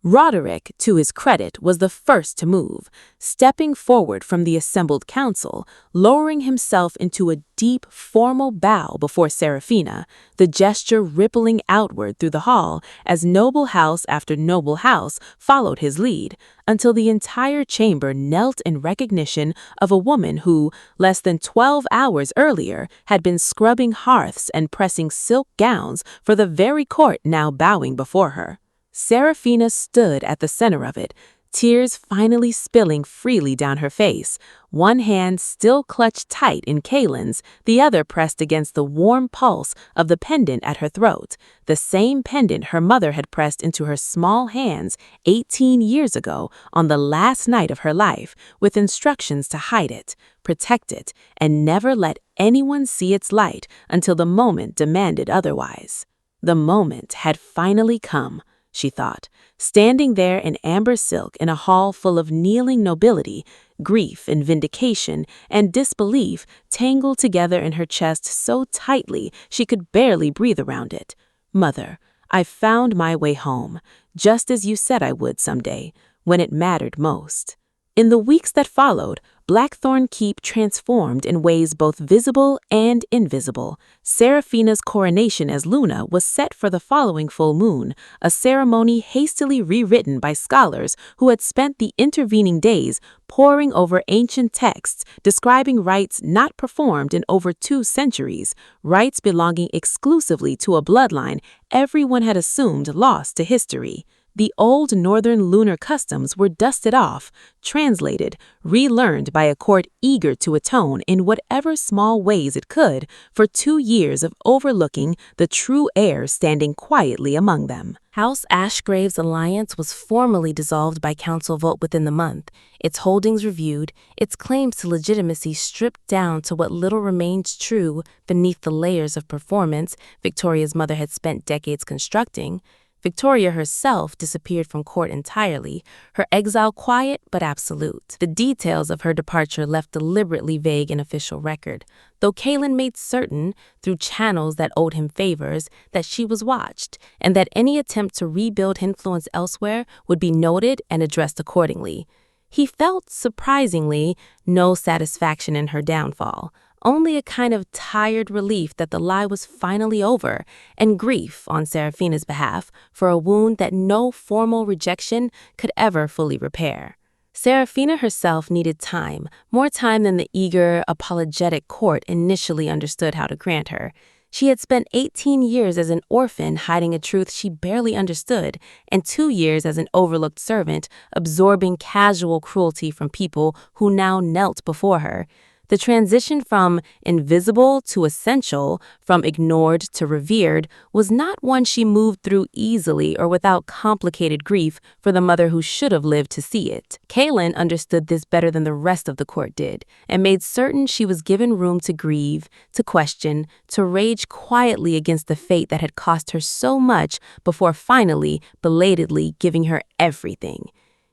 Roderick, to his credit, was the first to move, stepping forward from the assembled council, lowering himself into a deep, formal bow before Seraphina, the gesture rippling outward through the hall as noble house after noble house followed his lead, until the entire chamber knelt in recognition of a woman who, less than 12 hours earlier, had been scrubbing hearths and pressing silk gowns for the very court now bowing before her. Seraphina stood at the center of it, tears finally spilling freely down her face, one hand still clutched tight in Kaelen's, the other pressed against the warm pulse of the pendant at her throat, the same pendant her mother had pressed into her small hands 18 years ago on the last night of her life, with instructions to hide it, protect it, and never let anyone see its light until the moment demanded otherwise. The moment had finally come, she thought, standing there in amber silk in a hall full of kneeling nobility, grief and vindication and disbelief tangled together in her chest so tightly she could barely breathe around it. "Mother, I found my way home, just as you said I would someday, when it mattered most." In the weeks that followed, Blackthorn Keep transformed in ways both visible and invisible. Seraphina's coronation as Luna was set for the following full moon, a ceremony hastily rewritten by scholars who had spent the intervening days poring over ancient texts describing rites not performed in over 2 centuries, rites belonging exclusively to a bloodline everyone had assumed lost to history. The old northern lunar customs were dusted off, translated, relearned by a court eager to atone in whatever small ways it could for 2 years of overlooking the true heir standing quietly among them. House Ashgrave's alliance was formally dissolved by council vote within the month, its holdings reviewed, its claims to legitimacy stripped down to what little remained true beneath the layers of performance Victoria's mother had spent decades constructing. Victoria herself disappeared from court entirely, her exile quiet but absolute. The details of her departure left deliberately vague in official record, though Kaelen made certain, through channels that owed him favors, that she was watched, and that any attempt to rebuild influence elsewhere would be noted and addressed accordingly. He felt, surprisingly, no satisfaction in her downfall, only a kind of tired relief that the lie was finally over, and grief on Seraphina's behalf for a wound that no formal rejection could ever fully repair. Seraphina herself needed time, more time than the eager, apologetic court initially understood how to grant her. She had spent 18 years as an orphan hiding a truth she barely understood, and 2 years as an overlooked servant absorbing casual cruelty from people who now knelt before her. The transition from invisible to essential, from ignored to revered, was not one she moved through easily or without complicated grief for the mother who should have lived to see it. Kaelen understood this better than the rest of the court did, and made certain she was given room to grieve, to question, to rage quietly against the fate that had cost her so much before finally, belatedly giving her everything.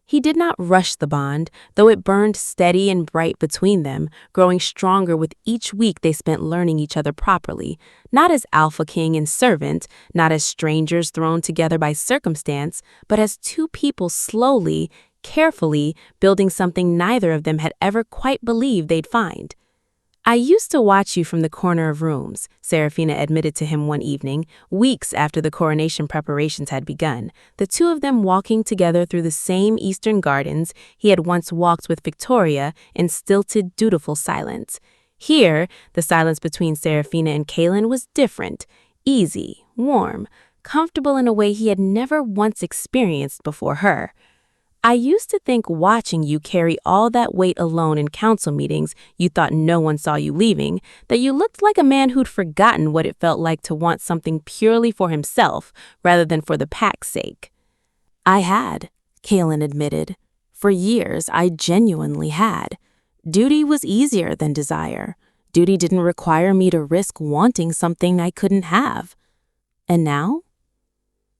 He did not rush the bond, though it burned steady and bright between them, growing stronger with each week they spent learning each other properly, not as alpha king and servant, not as strangers thrown together by circumstance, but as 2 people slowly, carefully building something neither of them had ever quite believed they'd find. "I used to watch you from the corner of rooms," Seraphina admitted to him one evening, weeks after the coronation preparations had begun, the 2 of them walking together through the same eastern gardens he had once walked with Victoria in stilted, dutiful silence. Here, the silence between Seraphina and Kaelen was different, easy, warm, comfortable in a way he had never once experienced before her. "I used to think watching you carry all that weight alone in council meetings you thought no one saw you leaving, that you looked like a man who'd forgotten what it felt like to want something purely for himself rather than for the pack's sake." "I had," Kaelen admitted. "For years, I genuinely had. Duty was easier than desire. Duty didn't require me to risk wanting something I couldn't have. And now?"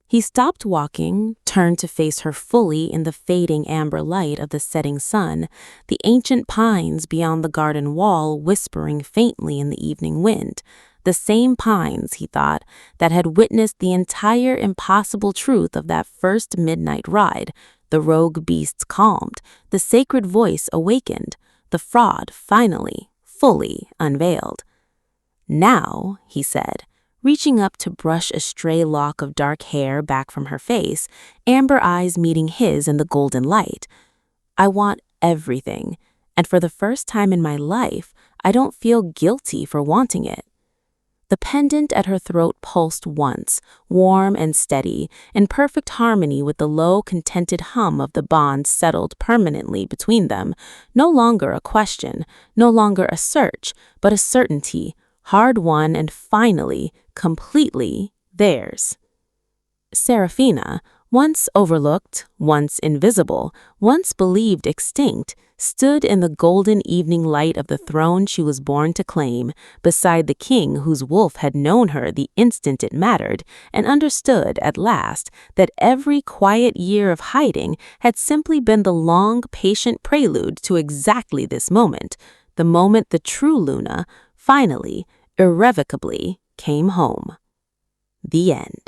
He stopped walking, turned to face her fully in the fading amber light of the setting sun, the ancient pines beyond the garden wall whispering faintly in the evening wind, the same pines, he thought, that had witnessed the entire impossible truth of that first midnight ride, the rogue beasts calmed, the sacred voice awakened, the fraud finally, fully unveiled. "Now," he said, reaching up to brush a stray lock of dark hair back from her face, amber eyes meeting his in the golden light. "I want everything, and for the first time in my life, I don't feel guilty for wanting it." The pendant at her throat pulsed once, warm and steady, in perfect harmony with the low, contented hum of the bond settled permanently between them, no longer a question, no longer a search, but a certainty, hard-won and finally, completely theirs. Seraphina, once overlooked, once invisible, once believed extinct, stood in the golden evening light of the throne she was born to claim, beside the king whose wolf had known her the instant it mattered, and understood, at last, that every quiet year of hiding had simply been the long, patient prelude to exactly this moment, the moment the true Luna, finally, irrevocably, came home. The end.